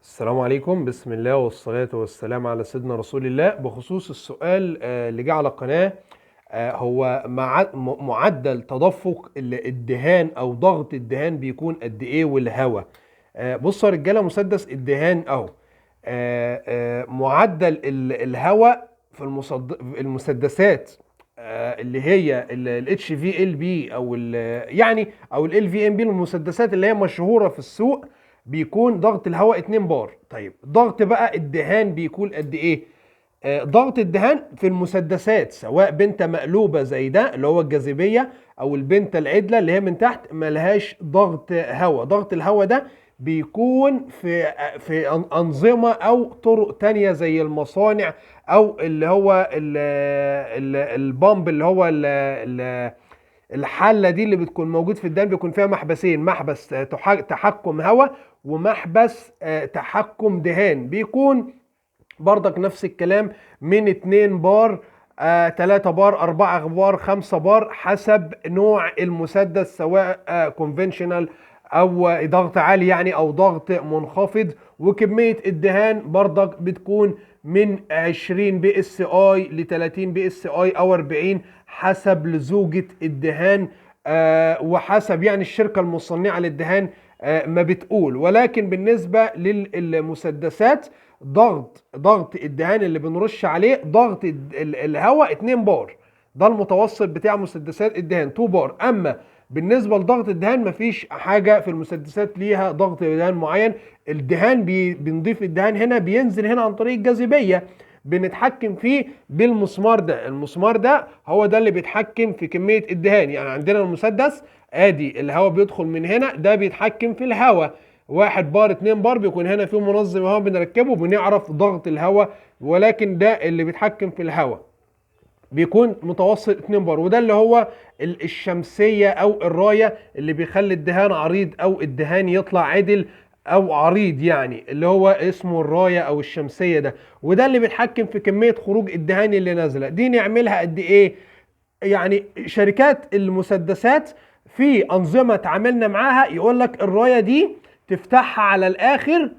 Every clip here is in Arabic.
السلام عليكم، بسم الله والصلاة والسلام على سيدنا رسول الله. بخصوص السؤال اللي جه على القناة، هو معدل تدفق الدهان أو ضغط الدهان بيكون قد إيه والهواء. بصوا يا رجالة، مسدس الدهان أهو. معدل الهواء في المسدسات اللي هي الاتش في ال بي او يعني او ال في ام بي، المسدسات اللي هي مشهوره في السوق، بيكون ضغط الهواء 2 بار. طيب ضغط بقى الدهان بيكون قد ايه؟ ضغط الدهان في المسدسات سواء بنته مقلوبه زي ده اللي هو الجاذبيه، او البنته العدله اللي هي من تحت ملهاش ضغط هواء. ضغط الهواء ده بيكون في انظمه او طرق تانية زي المصانع، او اللي هو البامب اللي هو الحله دي اللي بتكون موجود في الدم، بيكون فيها محبسين: محبس تحكم هواء، ومحبس تحكم دهان. بيكون برضك نفس الكلام، من 2 بار، 3 بار، 4 بار، 5 بار، حسب نوع المسدس، سواء كونفنشنال او ضغط عالي يعني، او ضغط منخفض. وكمية الدهان برضك بتكون من 20 بي اس اي ل 30 بي اس اي او 40، حسب لزوجة الدهان وحسب يعني الشركة المصنعة للدهان ما بتقول. ولكن بالنسبة للمسدسات، ضغط الدهان اللي بنرش عليه ضغط الهواء 2 بار. ده المتوسط بتاع مسدسات الدهان 2 بار. اما بالنسبه لضغط الدهان، مفيش حاجه في المسدسات ليها ضغط دهان معين. الدهان بنضيف الدهان هنا، بينزل هنا عن طريق الجاذبيه، بنتحكم فيه بالمسمار ده. المسمار ده هو ده اللي بيتحكم في كميه الدهان. يعني عندنا المسدس ادي الهواء بيدخل من هنا، ده بيتحكم في الهواء. 1 بار 2 بار بيكون هنا في منظم هواء بنركبه، بنعرف ضغط الهواء. ولكن ده اللي بيتحكم في الهواء بيكون متوسط 2 بار، وده اللي هو الشمسية او الراية اللي بيخلي الدهان عريض او الدهان يطلع عدل او عريض، يعني اللي هو اسمه الراية او الشمسية ده. وده اللي بيتحكم في كمية خروج الدهان اللي نازلة. دي نعملها قد ايه؟ يعني شركات المسدسات في انظمة تعاملنا معاها يقول لك الراية دي تفتحها على الاخر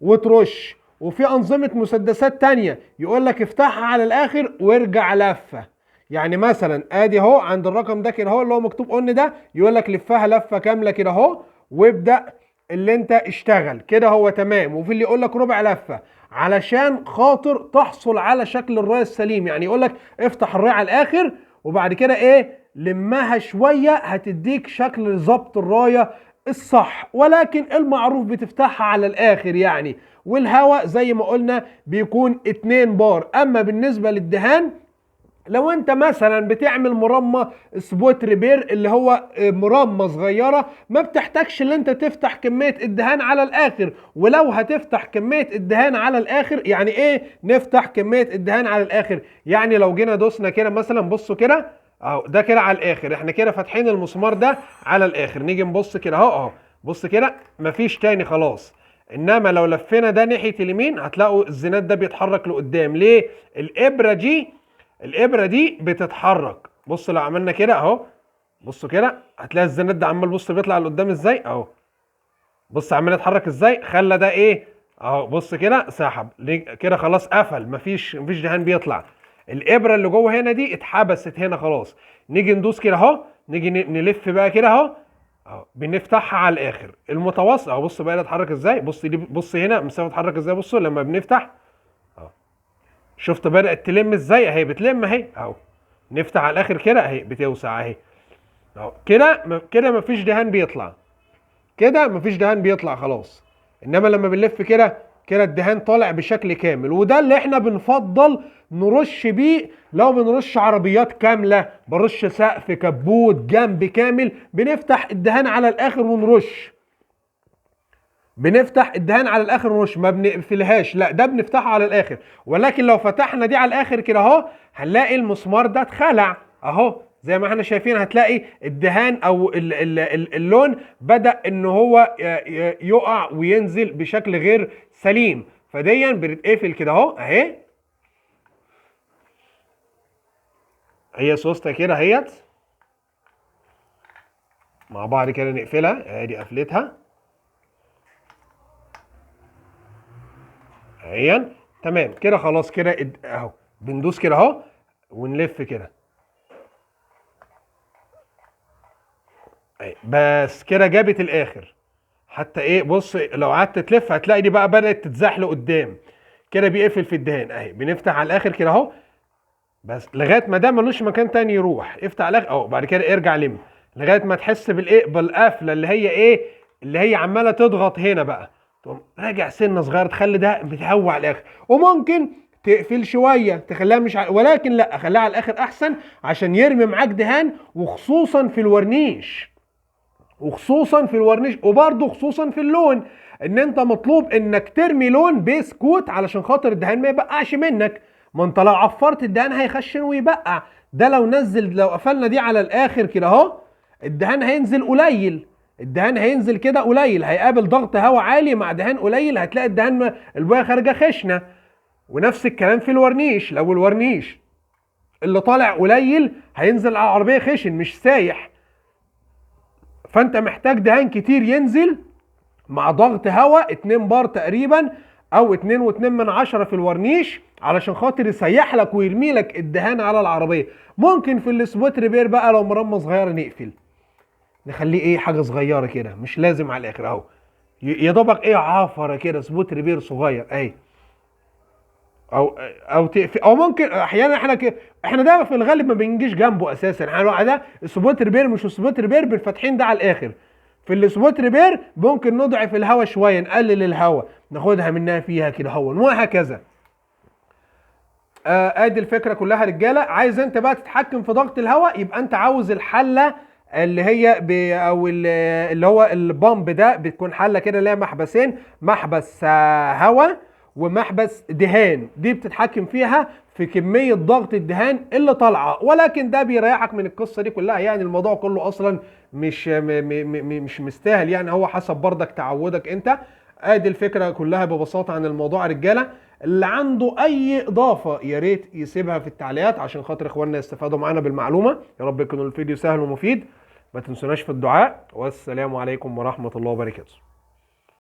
وترش، وفي انظمه مسدسات تانية يقول لك افتحها على الاخر وارجع لفه. يعني مثلا ادي اهو عند الرقم ده كده اهو اللي هو مكتوب اون ده، يقول لك لفها لفه كامله كده اهو، وابدا اللي انت اشتغل كده هو تمام. وفي اللي يقول لك ربع لفه علشان خاطر تحصل على شكل الرايه السليم. يعني يقول لك افتح الرايه على الاخر، وبعد كده ايه، لمها شويه هتديك شكل ظبط الرايه الصح. ولكن المعروف بتفتحها على الاخر يعني. والهواء زي ما قلنا بيكون 2 بار. اما بالنسبة للدهان، لو انت مثلا بتعمل مرمى سبوت ريبير اللي هو مرمى صغيرة، ما بتحتاجش ان انت تفتح كمية الدهان على الاخر. ولو هتفتح كمية الدهان على الاخر، يعني ايه نفتح كمية الدهان على الاخر؟ يعني لو جينا دوسنا كده مثلا، بصوا كده اهو، ده كده على الاخر، احنا كده فاتحين المسمار ده على الاخر. نيجي نبص كده اهو اهو، بص كده مفيش تاني خلاص. انما لو لفينا ده ناحية اليمين، هتلاقوا الزناد ده بيتحرك لقدام. ليه؟ الابره دي بتتحرك. بص لو عملنا كده اهو، بصوا كده هتلاقي الزناد ده عمال، بص بيطلع لقدام ازاي اهو. بص عمال يتحرك ازاي، خلى ده ايه اهو. بص كده سحب كده خلاص، قفل، مفيش دهان بيطلع. الابره اللي جوه هنا دي اتحبست هنا خلاص. نيجي ندوس كده اهو، نيجي نلف بقى كده اهو اهو، بنفتحها على الاخر المتوسط اهو. بص بقى اتحرك ازاي، بص دي، بص هنا مسافه اتحرك ازاي. بصوا لما بنفتح اهو، شفت بدأت تلم ازاي اهي، بتلم اهي اهو. نفتح على الاخر كده اهي، بتوسع اهي اهو. كده مفيش دهان بيطلع، كده مفيش دهان بيطلع خلاص. انما لما بنلف كده، كده الدهان طالع بشكل كامل. وده اللي احنا بنفضل نرش بيه. لو بنرش عربيات كاملة، برش سقف، كبوت، جنب كامل، بنفتح الدهان على الاخر ونرش. بنفتح الدهان على الاخر ونرش، ما بنقفلهاش، لا ده بنفتحه على الاخر. ولكن لو فتحنا دي على الاخر كده اهو، هنلاقي المسمار ده اتخلع اهو. زي ما احنا شايفين، هتلاقي الدهان او اللون بدأ ان هو يقع وينزل بشكل غير سليم. فديا بتتقفل كده اهو اهي. هي سوسته كده اهيت مع بعض كده، نقفلها ادي قفلتها. اهي تمام كده خلاص كده اهو بندوس كده اهو ونلف كده بس كده جابت الاخر. حتى ايه بص لو قعدت تلف هتلاقي دي بقى بدأت تتزحلق قدام كده بيقفل في الدهان اهي. بنفتح على الاخر كده اهو بس لغايه ما ده ملوش مكان تاني يروح. افتح على الاخر اهو بعد كده ارجع لم لغايه ما تحس بالايه بالقفله اللي هي ايه اللي هي عماله تضغط هنا بقى. تقوم راجع سنه صغيره تخلي ده بتهوى على الاخر. وممكن تقفل شويه تخليها مش ولكن لا خليها على الاخر احسن عشان يرمي معاك دهان وخصوصا في الورنيش. وبرضه خصوصا في اللون ان انت مطلوب انك ترمي لون بيس كوت علشان خاطر الدهان ما يبقعش منك. ما انت لو عفرت الدهان هيخشن ويبقع. ده لو قفلنا دي على الاخر كده اهو الدهان هينزل قليل. كده قليل هيقابل ضغط هواء عالي مع دهان قليل هتلاقي الدهان البويه خارجه خشنه. ونفس الكلام في الورنيش. لو الورنيش اللي طالع قليل هينزل على العربيه خشن مش سايح. فانت محتاج دهان كتير ينزل مع ضغط هواء 2 بار تقريبا او 2.2 في الورنيش علشان خاطر يسيح لك ويرمي لك الدهان على العربيه. ممكن في السبوت ريبير بقى لو مرمى صغيره نقفل نخليه ايه حاجه صغيره كده مش لازم على الاخر اهو يا دوبك ايه عافره كده سبوت ريبير صغير اهي. او تقفل او ممكن احيانا احنا ده في الغالب ما بنجيش جنبه اساسا. احنا ده السبوت ريبير مش السبوت ريبير بالفاتحين ده على الاخر. في السبوت ريبير ممكن نضعف الهواء شويه نقلل الهواء ناخدها منها فيها كده هو وهكذا. ادي الفكره كلها رجاله. عايز انت بقى تتحكم في ضغط الهواء يبقى انت عاوز الحله اللي هي اللي هو البامب ده بتكون حله كده ليها محبسين محبس هواء ومحبس دهان. دي بتتحكم فيها في كميه ضغط الدهان اللي طالعه. ولكن ده بيريحك من القصه دي كلها. يعني الموضوع كله اصلا مش مستاهل. يعني هو حسب برضك تعودك انت. ادي الفكره كلها ببساطه عن الموضوع يا رجاله. اللي عنده اي اضافه يا ريت يسيبها في التعليقات عشان خاطر اخواننا يستفادوا معانا بالمعلومه. يا رب يكون الفيديو سهل ومفيد. ما تنسوناش في الدعاء والسلام عليكم ورحمه الله وبركاته.